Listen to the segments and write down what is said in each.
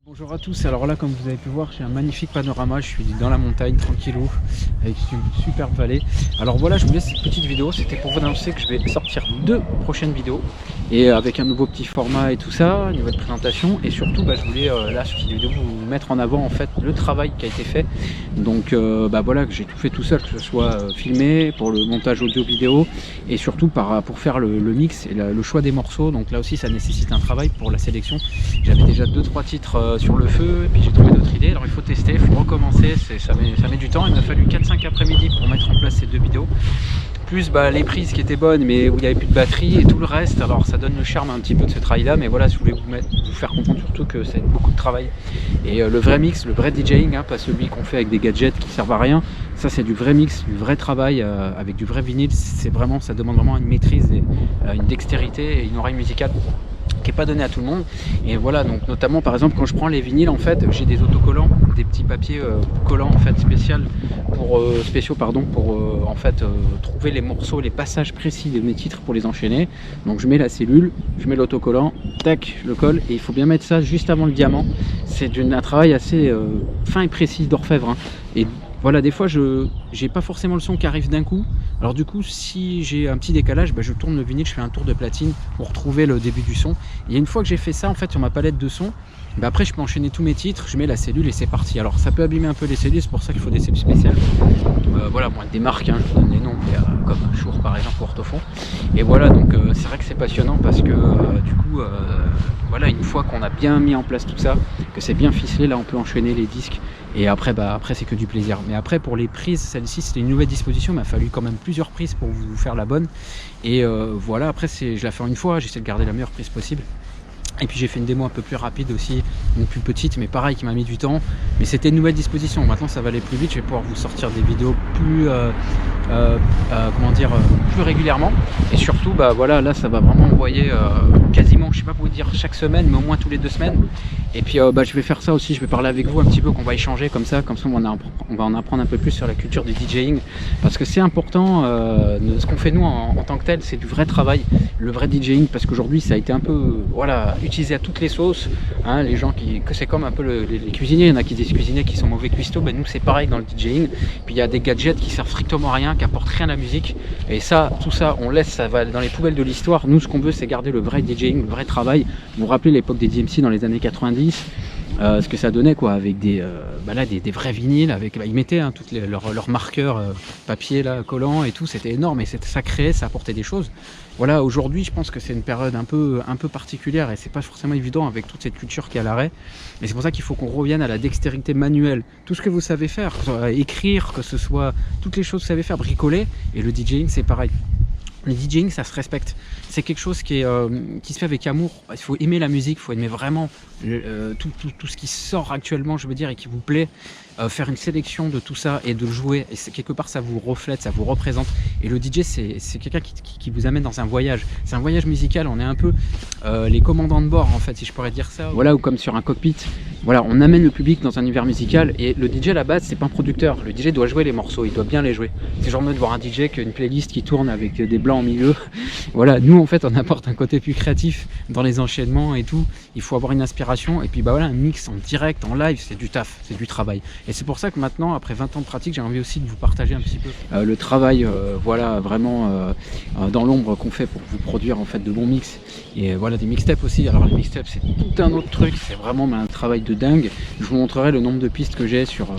Bonjour à tous, alors là comme vous avez pu voir j'ai un magnifique panorama, je suis dans la montagne tranquillou avec une superbe vallée. Alors voilà, je vous laisse cette petite vidéo, c'était pour vous annoncer que je vais sortir 2 prochaines vidéos et avec un nouveau petit format et tout ça, une nouvelle présentation, et surtout je voulais là sur cette vidéo vous mettre en avant en fait le travail qui a été fait. Donc voilà, que j'ai tout fait tout seul, que ce soit filmé pour le montage audio vidéo et surtout pour faire le mix et le choix des morceaux. Donc là aussi ça nécessite un travail pour la sélection. J'avais déjà 2-3 titres sur le feu et puis j'ai trouvé d'autres idées. Alors il faut tester, il faut recommencer, ça met du temps. Il m'a fallu 4-5 après-midi pour mettre en place ces 2 vidéos, plus les prises qui étaient bonnes mais où il n'y avait plus de batterie et tout le reste. Alors ça donne le charme un petit peu de ce travail là, mais voilà, je voulais vous faire comprendre surtout que c'est beaucoup de travail. Et le vrai mix, le vrai DJing, pas celui qu'on fait avec des gadgets qui servent à rien, ça c'est du vrai mix, du vrai travail avec du vrai vinyle. C'est vraiment, ça demande vraiment une maîtrise, une dextérité et une oreille musicale qui n'est pas donné à tout le monde. Et voilà, donc notamment par exemple quand je prends les vinyles, en fait j'ai des autocollants, des petits papiers collants en fait spéciaux pour en fait trouver les morceaux, les passages précis de mes titres pour les enchaîner. Donc je mets la cellule, je mets l'autocollant, tac, je le colle, et il faut bien mettre ça juste avant le diamant. C'est un travail assez fin et précis d'orfèvre, et voilà, des fois je n'ai pas forcément le son qui arrive d'un coup. Alors du coup, si j'ai un petit décalage, je tourne le vinyle, je fais un tour de platine pour retrouver le début du son. Et une fois que j'ai fait ça en fait sur ma palette de son, après je peux enchaîner tous mes titres, je mets la cellule et c'est parti. Alors ça peut abîmer un peu les cellules, c'est pour ça qu'il faut des cellules spéciales. Voilà, bon, des marques, je vous donne les noms, comme Shure par exemple ou Ortofon. Et voilà, donc c'est vrai que c'est passionnant parce que du coup, voilà, une fois qu'on a bien mis en place tout ça, que c'est bien ficelé, là on peut enchaîner les disques. Et après, après c'est que du plaisir. Mais après pour les prises, celle-ci c'était une nouvelle disposition, il m'a fallu quand même plusieurs prises pour vous faire la bonne. Et voilà, après je la fais en une fois, j'essaie de garder la meilleure prise possible. Et puis j'ai fait une démo un peu plus rapide aussi, une plus petite, mais pareil qui m'a mis du temps. Mais c'était une nouvelle disposition, maintenant ça va aller plus vite, je vais pouvoir vous sortir des vidéos plus, plus régulièrement. Et surtout, voilà, là ça va vraiment envoyer quasiment, je sais pas pour vous dire chaque semaine, mais au moins tous les 2 semaines. Et puis je vais faire ça aussi, je vais parler avec vous un petit peu, qu'on va échanger comme ça on va en apprendre un peu plus sur la culture du DJing. Parce que c'est important, ce qu'on fait nous en tant que tel, c'est du vrai travail, le vrai DJing, parce qu'aujourd'hui ça a été un peu, voilà, utilisé à toutes les sauces, les gens que c'est comme un peu les cuisiniers, il y en a qui disent cuisiniers qui sont mauvais cuistots, nous c'est pareil dans le DJing. Puis il y a des gadgets qui servent strictement à rien, qui apportent rien à la musique, et ça, tout ça on laisse, ça va dans les poubelles de l'histoire. Nous ce qu'on veut c'est garder le vrai DJing, le vrai travail. Vous vous rappelez l'époque des DMC dans les années 90, ce que ça donnait quoi, avec des vrais vinyles, avec ils mettaient toutes leurs marqueurs papier là, collants et tout, c'était énorme, et ça créait, ça apportait des choses. Voilà, aujourd'hui je pense que c'est une période un peu particulière et c'est pas forcément évident avec toute cette culture qui est à l'arrêt. Et c'est pour ça qu'il faut qu'on revienne à la dextérité manuelle, tout ce que vous savez faire, que ce soit écrire, que ce soit toutes les choses que vous savez faire, bricoler. Et le DJing c'est pareil. Le DJing ça se respecte, c'est quelque chose qui se fait avec amour. Il faut aimer la musique, il faut aimer vraiment tout ce qui sort actuellement, je veux dire, et qui vous plaît. Faire une sélection de tout ça et de le jouer, et quelque part ça vous reflète, ça vous représente. Et le DJ c'est quelqu'un qui vous amène dans un voyage, c'est un voyage musical. On est un peu les commandants de bord en fait, si je pourrais dire ça, voilà, ou comme sur un cockpit. Voilà, on amène le public dans un univers musical, et le DJ à la base c'est pas un producteur, le DJ doit jouer les morceaux, il doit bien les jouer. C'est genre mieux de voir un DJ qu'une playlist qui tourne avec des blancs au milieu. Voilà, nous en fait on apporte un côté plus créatif dans les enchaînements et tout. Il faut avoir une inspiration, et puis voilà, un mix en direct, en live, c'est du taf, c'est du travail. Et c'est pour ça que maintenant, après 20 ans de pratique, j'ai envie aussi de vous partager un petit peu le travail, voilà, vraiment dans l'ombre qu'on fait pour vous produire en fait de bons mix. Et voilà, des mixtapes aussi. Alors les mixtapes c'est tout un autre truc, c'est vraiment un travail de dingue. Je vous montrerai le nombre de pistes que j'ai sur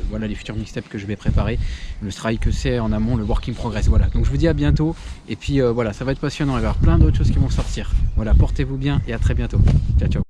voilà, les futurs mixtapes que je vais préparer, le travail que c'est en amont, le work in progress. Voilà, donc je vous dis à bientôt, et puis voilà, ça va être passionnant, il va y avoir plein d'autres choses qui vont sortir. Voilà, portez-vous bien et à très bientôt. Ciao ciao.